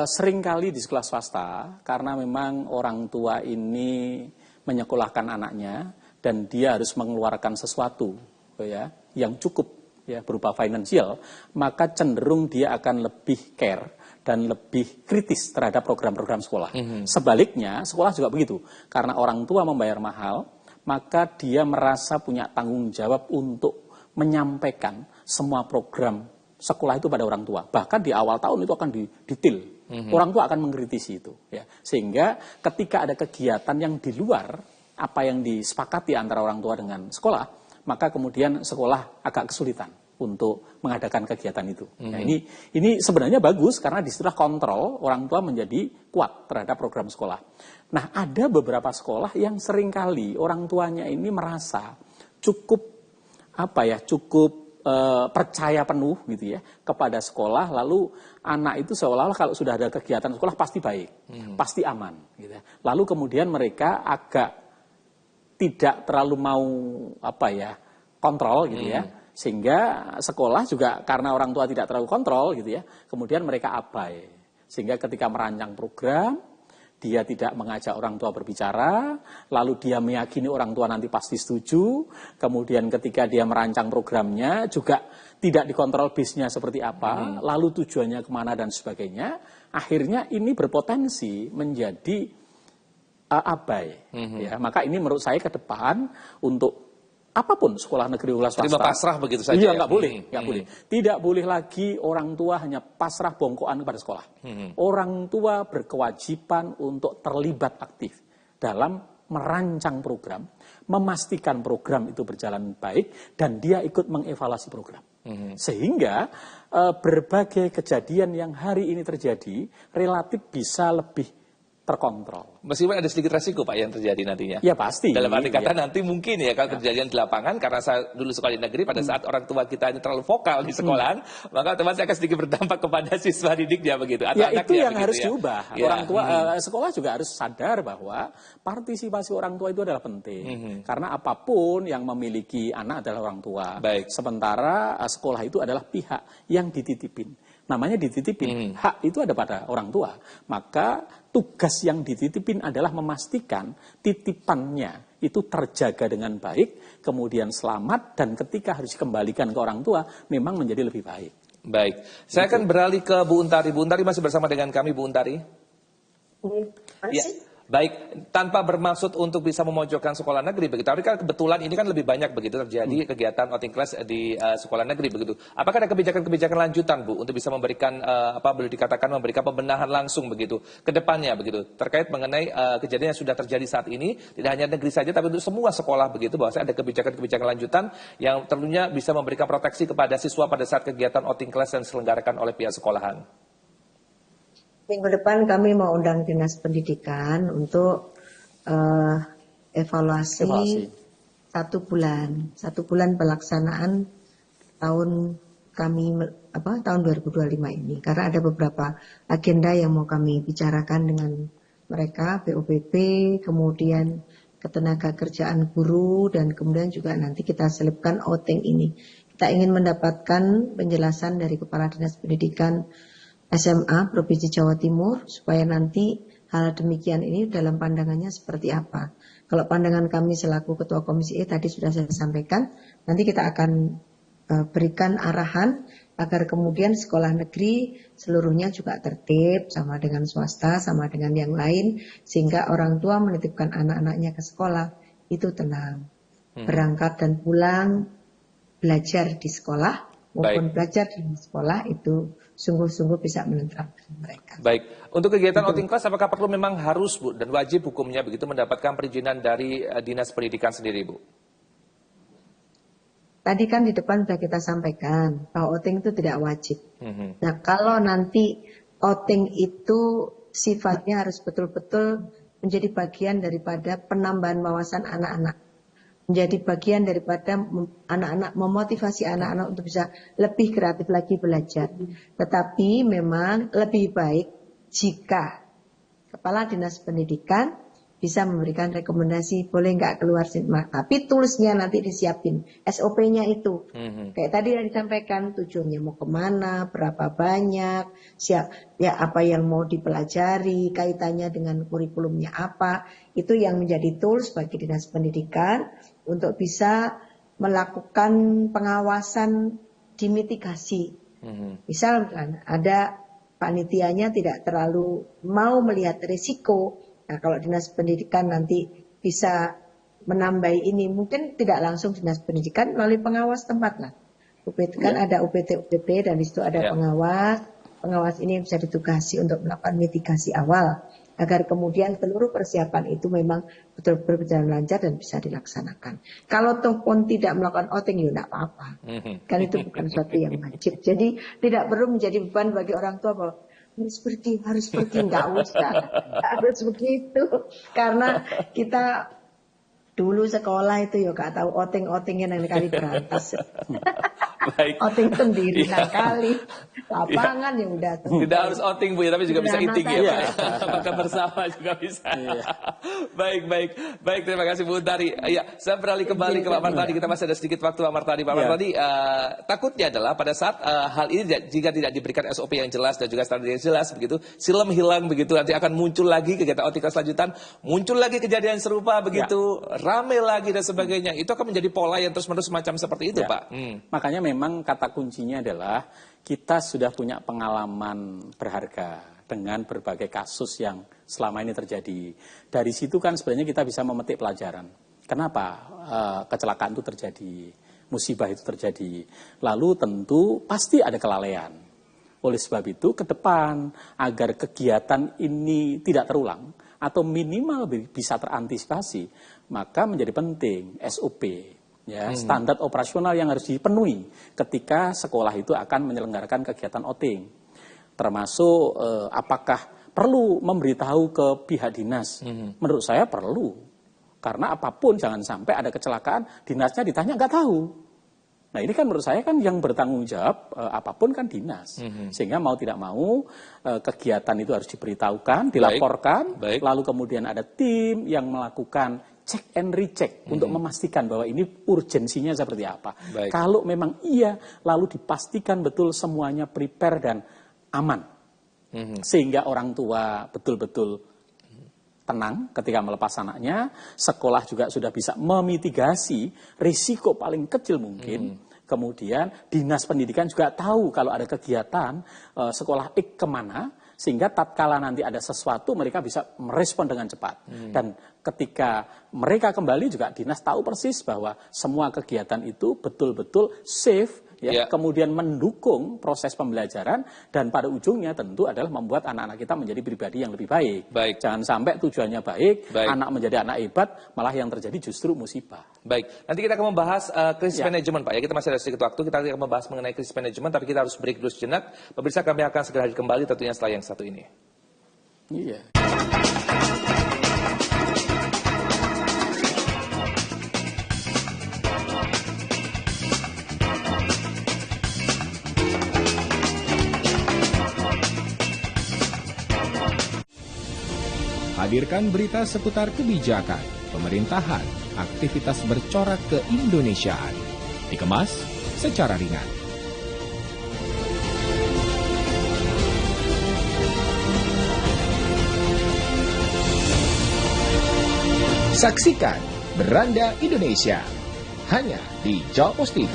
seringkali di sekolah swasta karena memang orang tua ini menyekolahkan anaknya dan dia harus mengeluarkan sesuatu ya yang cukup ya berupa finansial, maka cenderung dia akan lebih care dan lebih kritis terhadap program-program sekolah. Sebaliknya, sekolah juga begitu. Karena orang tua membayar mahal, maka dia merasa punya tanggung jawab untuk menyampaikan semua program sekolah itu pada orang tua. Bahkan di awal tahun itu akan didetail. Orang tua akan mengkritisi itu. Ya. Sehingga ketika ada kegiatan yang di luar apa yang disepakati antara orang tua dengan sekolah, maka kemudian sekolah agak kesulitan untuk mengadakan kegiatan itu. Nah, ini sebenarnya bagus karena disitulah kontrol orang tua menjadi kuat terhadap program sekolah. Nah, ada beberapa sekolah yang seringkali orang tuanya ini merasa cukup percaya penuh gitu ya kepada sekolah, lalu anak itu seolah-olah kalau sudah ada kegiatan sekolah pasti baik, pasti aman gitu ya. Lalu kemudian mereka agak tidak terlalu mau kontrol gitu ya. Sehingga sekolah juga karena orang tua tidak terlalu kontrol gitu ya, kemudian mereka abai. Sehingga ketika merancang program, dia tidak mengajak orang tua berbicara, lalu dia meyakini orang tua nanti pasti setuju, kemudian ketika dia merancang programnya juga tidak dikontrol bisnya seperti apa, lalu tujuannya kemana dan sebagainya, akhirnya ini berpotensi menjadi abai. Ya, maka ini menurut saya ke depan untuk apapun sekolah negeri sekolah swasta. Terima pasrah begitu saja. Iya, nggak boleh. Tidak boleh lagi orang tua hanya pasrah bongkoan kepada sekolah. Orang tua berkewajiban untuk terlibat aktif dalam merancang program, memastikan program itu berjalan baik, dan dia ikut mengevaluasi program. Sehingga berbagai kejadian yang hari ini terjadi relatif bisa lebih terkontrol. Meskipun ada sedikit resiko Pak yang terjadi nantinya. Ya pasti. Dalam arti kata nanti mungkin ya kalau kejadian di lapangan, karena saya dulu sekolah di negeri pada saat orang tua kita ini terlalu vokal di sekolahan, maka otomatis akan sedikit berdampak kepada siswa didiknya begitu. Atau ya itu yang harus ya. diubah. Orang tua sekolah juga harus sadar bahwa partisipasi orang tua itu adalah penting. Karena apapun yang memiliki anak adalah orang tua. Baik. Sementara sekolah itu adalah pihak yang dititipin. Namanya dititipin, hak itu ada pada orang tua. Maka tugas yang dititipin adalah memastikan titipannya itu terjaga dengan baik, kemudian selamat, dan ketika harus dikembalikan ke orang tua, memang menjadi lebih baik. Baik, saya akan beralih ke Bu Untari. Bu Untari masih bersama dengan kami, Bu Untari. Ya. Baik, tanpa bermaksud untuk bisa memojokkan sekolah negeri begitu. Tapi kan kebetulan ini kan lebih banyak begitu terjadi kegiatan outing class di sekolah negeri begitu. Apakah ada kebijakan-kebijakan lanjutan Bu untuk bisa memberikan boleh dikatakan memberikan pembenahan langsung begitu ke depannya begitu terkait mengenai kejadian yang sudah terjadi saat ini tidak hanya negeri saja tapi untuk semua sekolah begitu bahwa ada kebijakan-kebijakan lanjutan yang tentunya bisa memberikan proteksi kepada siswa pada saat kegiatan outing class yang diselenggarakan oleh pihak sekolahan. Minggu depan kami mau undang Dinas Pendidikan untuk evaluasi 1 bulan pelaksanaan tahun tahun 2025 ini. Karena ada beberapa agenda yang mau kami bicarakan dengan mereka, POPP, kemudian ketenaga kerjaan guru, dan kemudian juga nanti kita selipkan outing ini. Kita ingin mendapatkan penjelasan dari Kepala Dinas Pendidikan SMA Provinsi Jawa Timur supaya nanti hal demikian ini dalam pandangannya seperti apa. Kalau pandangan kami selaku Ketua Komisi E tadi sudah saya sampaikan, nanti kita akan berikan arahan agar kemudian sekolah negeri seluruhnya juga tertib sama dengan swasta, sama dengan yang lain, sehingga orang tua menitipkan anak-anaknya ke sekolah itu tenang. Berangkat dan pulang belajar di sekolah maupun belajar di sekolah itu sungguh-sungguh bisa menenteramkan mereka. Baik, untuk kegiatan outing class apakah perlu memang harus Bu dan wajib hukumnya begitu mendapatkan perizinan dari Dinas Pendidikan sendiri Bu? Tadi kan di depan sudah kita sampaikan bahwa outing itu tidak wajib. Nah kalau nanti outing itu sifatnya harus betul-betul menjadi bagian daripada penambahan wawasan anak-anak. Menjadi bagian daripada anak-anak, memotivasi anak-anak untuk bisa lebih kreatif lagi belajar. Tetapi memang lebih baik jika Kepala Dinas Pendidikan bisa memberikan rekomendasi, boleh nggak keluar sinema. Tapi tulisnya nanti disiapin, SOP-nya itu. Kayak tadi yang disampaikan, tujuannya mau kemana, berapa banyak, apa yang mau dipelajari, kaitannya dengan kurikulumnya apa. Itu yang menjadi tools bagi Dinas Pendidikan untuk bisa melakukan pengawasan dimitigasi. Misal ada panitianya tidak terlalu mau melihat risiko. Nah kalau Dinas Pendidikan nanti bisa menambah ini, mungkin tidak langsung Dinas Pendidikan melalui pengawas tempat lah. UPT kan ada UPT dan di situ ada pengawas. Pengawas ini bisa ditugasi untuk melakukan mitigasi awal agar kemudian seluruh persiapan itu memang betul-betul berjalan lancar dan bisa dilaksanakan. Kalau toh pun tidak melakukan outing, ya tidak apa-apa. Kan itu bukan sesuatu yang wajib. Jadi tidak perlu menjadi beban bagi orang tua bahwa harus pergi, nggak usah, harus begitu. Karena kita dulu sekolah itu ya gak tahu outing-outingnya yang kali berantas. Outing sendiri kali, lapangan ya udah tuh. Tidak harus outing Bu ya, tapi juga bisa eating ya. Makan bersama juga bisa. Baik, terima kasih Bu Tari. Ya, saya beralih kembali ke Pak Martadi. Kita masih ada sedikit waktu Pak Martadi. Pak Martadi, takutnya adalah pada saat hal ini jika tidak diberikan SOP yang jelas dan juga standar yang jelas begitu, silem hilang begitu, nanti akan muncul lagi kegiatan outing kelas lanjutan, muncul lagi kejadian serupa begitu, rame lagi dan sebagainya. Itu akan menjadi pola yang terus-menerus semacam seperti itu, Pak. Makanya memang kata kuncinya adalah kita sudah punya pengalaman berharga dengan berbagai kasus yang selama ini terjadi. Dari situ kan sebenarnya kita bisa memetik pelajaran. Kenapa kecelakaan itu terjadi, musibah itu terjadi. Lalu tentu pasti ada kelalaian. Oleh sebab itu ke depan agar kegiatan ini tidak terulang atau minimal bisa terantisipasi, maka menjadi penting SOP. Ya, standar operasional yang harus dipenuhi ketika sekolah itu akan menyelenggarakan kegiatan outing. Termasuk apakah perlu memberitahu ke pihak dinas? Menurut saya perlu. Karena apapun jangan sampai ada kecelakaan, dinasnya ditanya nggak tahu. Nah ini kan menurut saya kan yang bertanggung jawab apapun kan dinas. Sehingga mau tidak mau kegiatan itu harus diberitahukan, dilaporkan, lalu kemudian ada tim yang melakukan cek and recheck untuk memastikan bahwa ini urgensinya seperti apa. Kalau memang iya, lalu dipastikan betul semuanya prepare dan aman. Sehingga orang tua betul-betul tenang ketika melepas anaknya, sekolah juga sudah bisa memitigasi risiko paling kecil mungkin. Kemudian dinas pendidikan juga tahu kalau ada kegiatan sekolah X kemana, Sehingga tatkala nanti ada sesuatu mereka bisa merespon dengan cepat. Dan ketika mereka kembali juga dinas tahu persis bahwa semua kegiatan itu betul-betul safe, ya, kemudian mendukung proses pembelajaran dan pada ujungnya tentu adalah membuat anak-anak kita menjadi pribadi yang lebih baik. Jangan sampai tujuannya baik, anak menjadi anak hebat, malah yang terjadi justru musibah. Baik, nanti kita akan membahas krisis manajemen, Pak. Ya, kita masih ada sedikit waktu, kita akan membahas mengenai krisis manajemen, tapi kita harus break dulu sejenak. Pemirsa, kami akan segera hadir kembali tentunya setelah yang satu ini. Iya. Hadirkan berita seputar kebijakan, pemerintahan, aktivitas bercorak keindonesiaan. Dikemas secara ringan. Saksikan Beranda Indonesia hanya di Jawa Pos TV.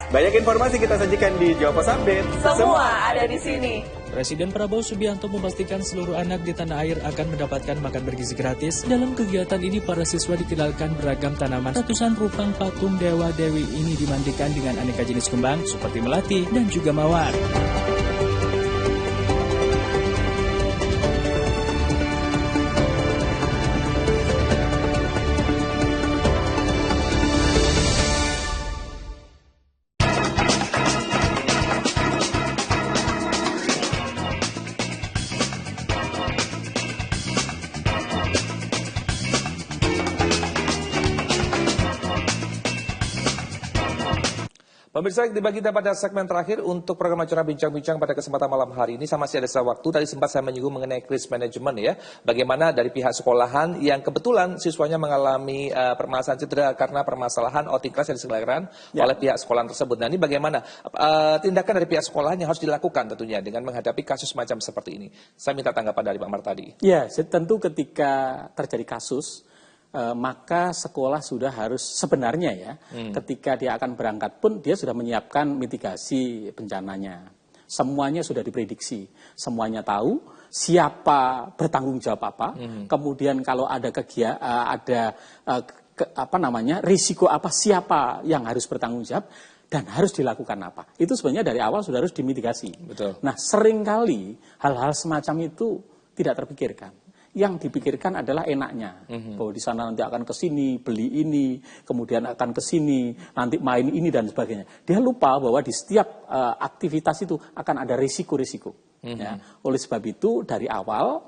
Banyak informasi kita sajikan di Jawa Pos Update. Semua ada di sini. Presiden Prabowo Subianto memastikan seluruh anak di tanah air akan mendapatkan makan bergizi gratis. Dalam kegiatan ini, para siswa dikenalkan beragam tanaman. Ratusan rupang patung dewa-dewi ini dimandikan dengan aneka jenis kembang seperti melati dan juga mawar. Pemirsa, tiba kita pada segmen terakhir untuk program acara Bincang-Bincang pada kesempatan malam hari ini. Saya masih ada sisa waktu, tadi sempat saya menyinggung mengenai krisis manajemen ya. Bagaimana dari pihak sekolahan yang kebetulan siswanya mengalami permasalahan cedera karena permasalahan outing class yang diselenggarakan oleh pihak sekolahan tersebut. Nah, ini bagaimana tindakan dari pihak sekolahan yang harus dilakukan tentunya dengan menghadapi kasus macam seperti ini. Saya minta tanggapan dari Pak Martadi. Ya, tentu ketika terjadi kasus, maka sekolah sudah harus sebenarnya ya, ketika dia akan berangkat pun dia sudah menyiapkan mitigasi bencananya. Semuanya sudah diprediksi, semuanya tahu siapa bertanggung jawab apa. Kemudian kalau ada risiko apa, siapa yang harus bertanggung jawab dan harus dilakukan apa. Itu sebenarnya dari awal sudah harus dimitigasi. Betul. Nah, seringkali hal-hal semacam itu tidak terpikirkan. Yang dipikirkan adalah enaknya, bahwa di sana nanti akan ke sini, beli ini, kemudian akan ke sini, nanti main ini dan sebagainya. Dia lupa bahwa di setiap aktivitas itu akan ada risiko-risiko. Ya. Oleh sebab itu dari awal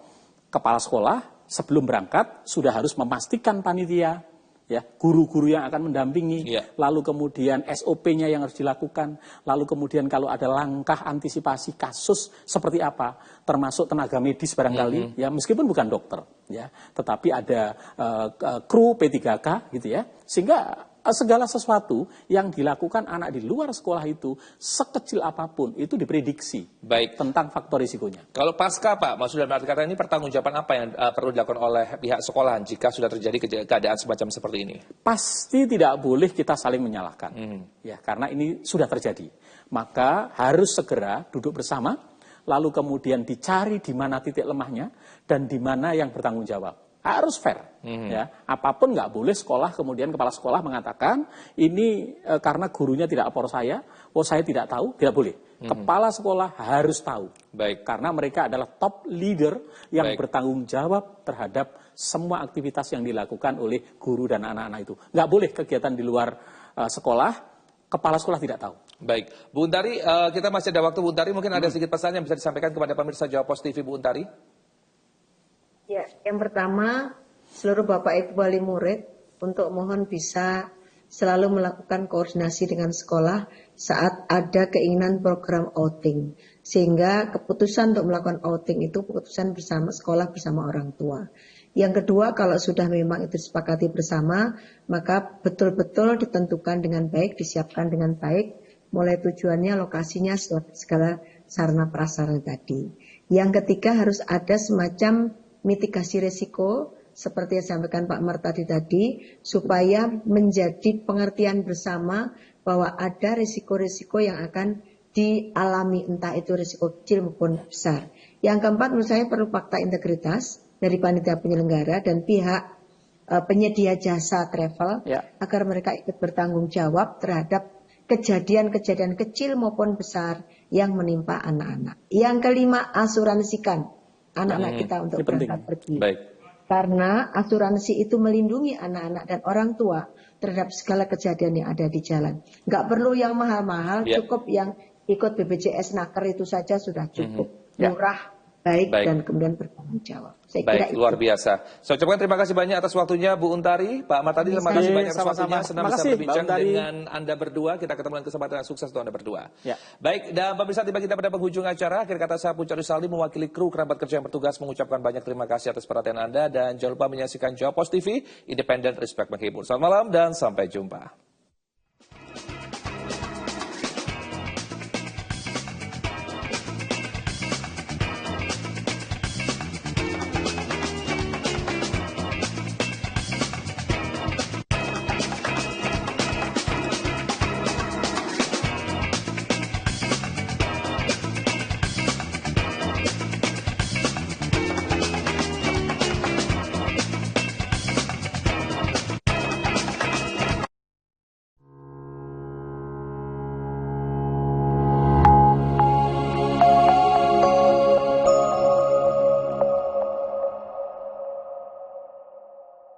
kepala sekolah sebelum berangkat sudah harus memastikan panitia, ya, guru-guru yang akan mendampingi, lalu kemudian SOP-nya yang harus dilakukan, lalu kemudian kalau ada langkah antisipasi kasus seperti apa, termasuk tenaga medis barangkali, ya meskipun bukan dokter, ya, tetapi ada kru P3K gitu ya, sehingga segala sesuatu yang dilakukan anak di luar sekolah itu sekecil apapun itu diprediksi tentang faktor risikonya. Kalau pasca Pak, maksud dalam arti kata ini pertanggungjawaban apa yang perlu dilakukan oleh pihak sekolahan jika sudah terjadi keadaan semacam seperti ini? Pasti tidak boleh kita saling menyalahkan, ya, karena ini sudah terjadi. Maka harus segera duduk bersama, lalu kemudian dicari di mana titik lemahnya dan di mana yang bertanggung jawab. Harus fair, ya. Apapun nggak boleh sekolah kemudian kepala sekolah mengatakan ini karena gurunya tidak lapor saya tidak tahu, tidak boleh. Kepala sekolah harus tahu, karena mereka adalah top leader yang bertanggung jawab terhadap semua aktivitas yang dilakukan oleh guru dan anak-anak itu. Nggak boleh kegiatan di luar sekolah, kepala sekolah tidak tahu. Baik, Bu Untari, kita masih ada waktu. Bu Untari, mungkin ada sedikit pesan yang bisa disampaikan kepada pemirsa Jawa Pos TV, Bu Untari. Ya, yang pertama, seluruh Bapak Ibu wali murid untuk mohon bisa selalu melakukan koordinasi dengan sekolah saat ada keinginan program outing. Sehingga keputusan untuk melakukan outing itu keputusan bersama sekolah bersama orang tua. Yang kedua, kalau sudah memang itu disepakati bersama, maka betul-betul ditentukan dengan baik, disiapkan dengan baik, mulai tujuannya, lokasinya, segala sarana prasarana tadi. Yang ketiga, harus ada semacam mitigasi risiko seperti yang disampaikan Pak Martadi tadi, supaya menjadi pengertian bersama bahwa ada risiko-risiko yang akan dialami, entah itu risiko kecil maupun besar. Yang keempat, menurut saya perlu fakta integritas dari panitia penyelenggara dan pihak penyedia jasa travel, agar mereka ikut bertanggung jawab terhadap kejadian-kejadian kecil maupun besar yang menimpa anak-anak. Yang kelima, asuransikan anak-anak kita untuk berangkat pergi. Baik. Karena asuransi itu melindungi anak-anak dan orang tua terhadap segala kejadian yang ada di jalan. Nggak perlu yang mahal-mahal, cukup yang ikut BPJS Naker itu saja sudah cukup. Murah, baik, dan kemudian bertanggung jawab. Saya kira itu. Luar biasa. Saya ucapkan terima kasih banyak atas waktunya Bu Untari, Pak Martadi, terima kasih banyak atas waktunya. Senang bisa berbincang dengan Anda berdua. Kita ketemu dengan kesempatan yang sukses untuk Anda berdua. Baik, dan pemirsa, tiba kita pada penghujung acara. Akhir kata saya Puncak Rizaldi mewakili kru kerabat kerja yang bertugas mengucapkan banyak terima kasih atas perhatian Anda, dan jangan lupa menyaksikan Jawa Pos TV, independen, respect, menghibur. Selamat malam dan sampai jumpa.